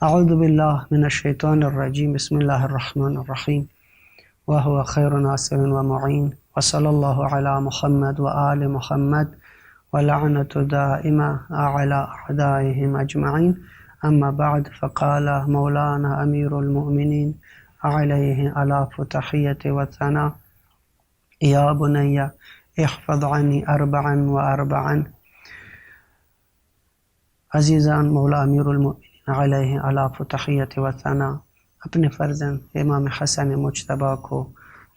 اعوذ باللہ من الشیطان الرجیم بسم اللہ الرحمن الرحیم وهو خیر ناصر ومعین وصلی اللہ علی محمد وآل محمد ولعنت دائمہ علی اعدائهم اجمعین اما بعد فقال مولانا امیر المؤمنین علیہ الاف تحیت وثنا یا بنی احفظ عنی اربعا واربعا۔ عزیزان، مولا امیر المؤمنین علیہ الاف تحیت و ثنا اپنے فرزند امام حسن مجتبیٰ کو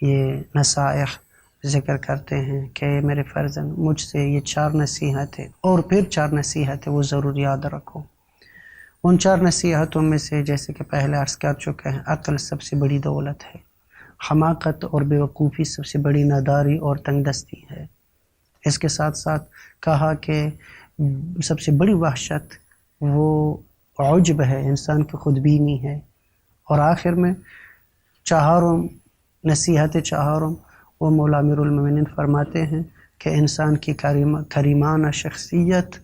یہ نصائح ذکر کرتے ہیں کہ میرے فرزند، مجھ سے یہ 4 نصیحتیں اور پھر 4 نصیحتیں وہ ضرور یاد رکھو۔ ان 4 نصیحتوں میں سے جیسے کہ پہلے عرض کر چکے ہیں، عقل سب سے بڑی دولت ہے، حماقت اور بیوقوفی سب سے بڑی ناداری اور تنگ دستی ہے۔ اس کے ساتھ ساتھ کہا کہ سب سے بڑی وحشت وہ عجب ہے، انسان کی خودبینی ہے۔ اور آخر میں نصیحت چہارم وہ مولا امیر المؤمنین فرماتے ہیں کہ انسان کی کریمانہ شخصیت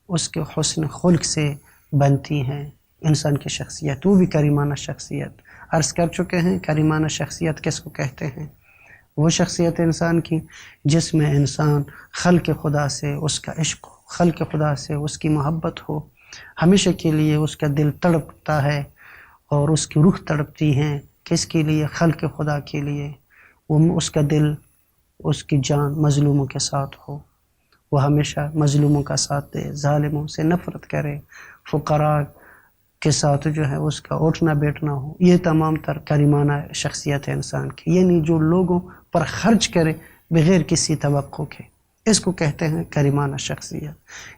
اس کے حسن خلق سے بنتی ہے۔ انسان کی شخصیت وہ بھی کریمانہ شخصیت عرض کر چکے ہیں۔ کریمانہ شخصیت کس کو کہتے ہیں؟ وہ شخصیت انسان کی جس میں انسان خلق خدا سے اس کا عشق ہو، خلق خدا سے اس کی محبت ہو، ہمیشہ کے لیے اس کا دل تڑپتا ہے اور اس کی روح تڑپتی ہے۔ کس کے لیے؟ خلق خدا کے لیے۔ وہ اس کا دل، اس کی جان مظلوموں کے ساتھ ہو، وہ ہمیشہ مظلوموں کا ساتھ دے، ظالموں سے نفرت کرے، فقراء کے ساتھ جو ہے اس کا اٹھنا بیٹھنا ہو۔ یہ تمام تر کریمانہ شخصیت ہے انسان کی، یعنی جو لوگوں پر خرچ کرے بغیر کسی توقع کے، اس کو کہتے ہیں کریمانہ شخصیت۔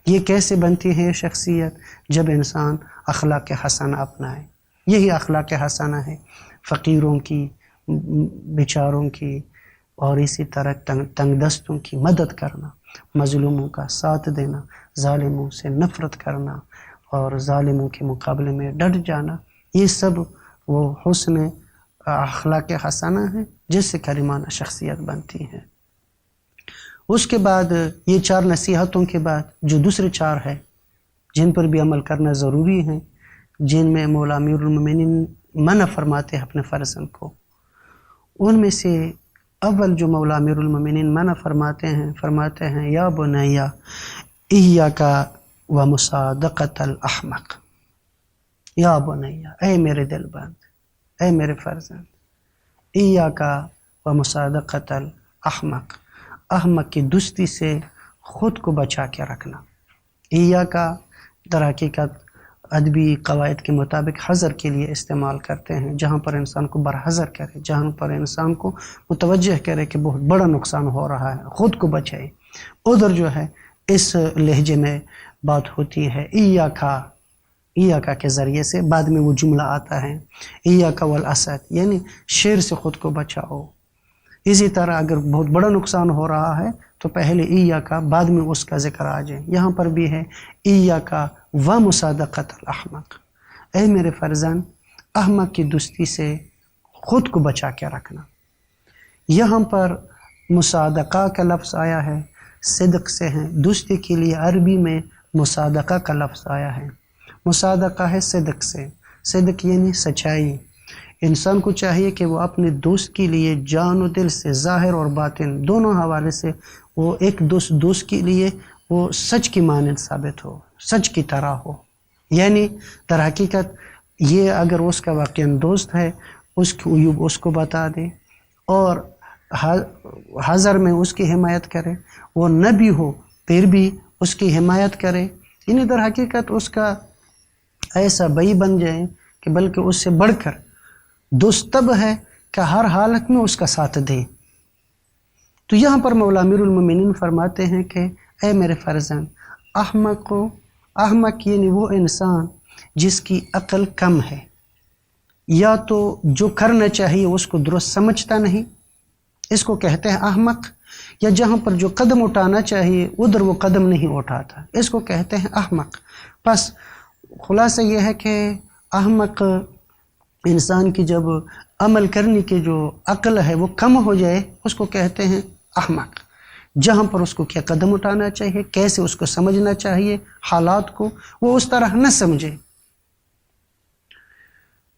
یہ کیسے بنتی ہے شخصیت؟ جب انسان اخلاق حسنہ اپنائے۔ یہی اخلاق حسنہ ہے فقیروں کی، بیچاروں کی، اور اسی طرح تنگ دستوں کی مدد کرنا، مظلوموں کا ساتھ دینا، ظالموں سے نفرت کرنا اور ظالموں کے مقابلے میں ڈٹ جانا۔ یہ سب وہ حسن اخلاق حسنہ ہے جس سے کریمانہ شخصیت بنتی ہے۔ اس کے بعد یہ 4 نصیحتوں کے بعد جو دوسرے 4 ہے جن پر بھی عمل کرنا ضروری ہے، جن میں مولا امیر المؤمنین منع فرماتے ہیں اپنے فرزند کو، ان میں سے اول جو مولا امیر المؤمنین منع فرماتے ہیں یا بنی ایاک و مصادقۃ الاحمق۔ یا بنی، اے میرے دل بند، اے میرے فرزند، ایاک و مصادقۃ الاحمق، احمق کی دوستی سے خود کو بچا کے رکھنا۔ ایاک در حقیقت ادبی قواعد کے مطابق حذر کے لیے استعمال کرتے ہیں، جہاں پر انسان کو برحذر کرے، جہاں پر انسان کو متوجہ کرے کہ بہت بڑا نقصان ہو رہا ہے، خود کو بچائے۔ ادھر جو ہے اس لہجے میں بات ہوتی ہے ایاک کے ذریعے سے، بعد میں وہ جملہ آتا ہے ایاک والاسد، یعنی شیر سے خود کو بچاؤ۔ اسی طرح اگر بہت بڑا نقصان ہو رہا ہے تو پہلے ایاک، بعد میں اس کا ذکر آ جائے۔ یہاں پر بھی ہے ایاک و مصادقۃ الاحمق، اے میرے فرزند، احمق کی دوستی سے خود کو بچا کے رکھنا۔ یہاں پر مصادقہ کا لفظ آیا ہے، صدق سے ہے، دوستی کے لیے عربی میں مصادقہ کا لفظ آیا ہے۔ مصادقہ ہے صدق سے، صدق یعنی سچائی۔ انسان کو چاہیے کہ وہ اپنے دوست کے لیے جان و دل سے، ظاہر اور باطن دونوں حوالے سے، وہ ایک دوست کے لیے وہ سچ کی مانند ثابت ہو، سچ کی طرح ہو۔ یعنی در حقیقت یہ اگر اس کا واقعاً دوست ہے، اس کی عیوب اس کو بتا دے اور حاضر میں اس کی حمایت کرے، وہ نہ بھی ہو پھر بھی اس کی حمایت کرے، یعنی در حقیقت اس کا ایسا بھائی بن جائے کہ بلکہ اس سے بڑھ کر دوست تب ہے کہ ہر حالت میں اس کا ساتھ دے۔ تو یہاں پر مولا امیر المؤمنین فرماتے ہیں کہ اے میرے فرزند، احمق یعنی وہ انسان جس کی عقل کم ہے، یا تو جو کرنا چاہیے اس کو درست سمجھتا نہیں، اس کو کہتے ہیں احمق، یا جہاں پر جو قدم اٹھانا چاہیے ادھر وہ قدم نہیں اٹھاتا، اس کو کہتے ہیں احمق۔ بس خلاصہ یہ ہے کہ احمق انسان کی جب عمل کرنے کی جو عقل ہے وہ کم ہو جائے اس کو کہتے ہیں احمق۔ جہاں پر اس کو کیا قدم اٹھانا چاہیے، کیسے اس کو سمجھنا چاہیے حالات کو، وہ اس طرح نہ سمجھے۔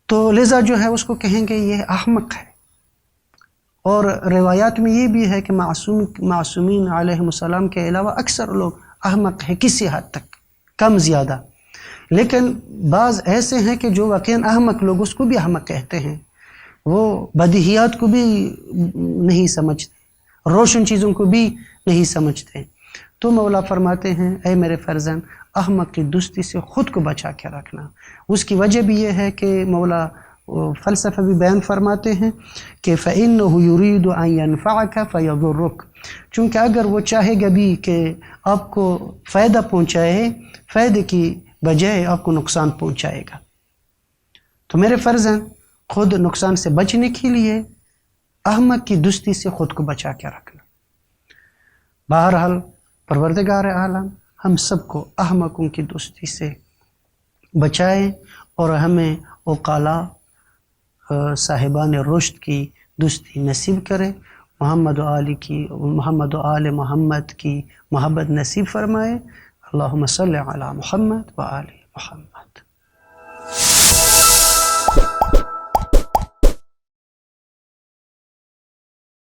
تو لذا جو ہے اس کو کہیں گے یہ احمق ہے. اور روایات میں یہ بھی ہے کہ معصومین علیہ السلام کے علاوہ اکثر لوگ احمق ہے کسی حد تک، کم زیادہ. لیکن بعض ایسے ہیں کہ جو واقعاً احمق لوگ اس کو بھی احمق کہتے ہیں، وہ بدیہیات کو بھی نہیں سمجھتے، روشن چیزوں کو بھی نہیں سمجھتے. تو مولا فرماتے ہیں اے میرے فرزند احمق کی دوستی سے خود کو بچا کے رکھنا. اس کی وجہ بھی یہ ہے کہ مولا فلسفہ بھی بیان فرماتے ہیں کہ فَإِنَّهُ يُرِيدُ أَن يَنْفَعَكَ فَيَضُرُّكَ، چونکہ اگر وہ چاہے گا بھی کہ آپ کو فائدہ پہنچائے، فائدے کی بجائے آپ کو نقصان پہنچائے گا. تو میرے فرزند خود نقصان سے بچنے کے لیے احمق کی دوستی سے خود کو بچا کے رکھنا. بہرحال پروردگار عالم ہم سب کو احمقوں کی دوستی سے بچائے اور ہمیں عقلاء صاحبان رشد کی دوستی نصیب کرے. محمد و آل محمد کی محبت نصیب فرمائے. اللہم صلی علی محمد و آل محمد.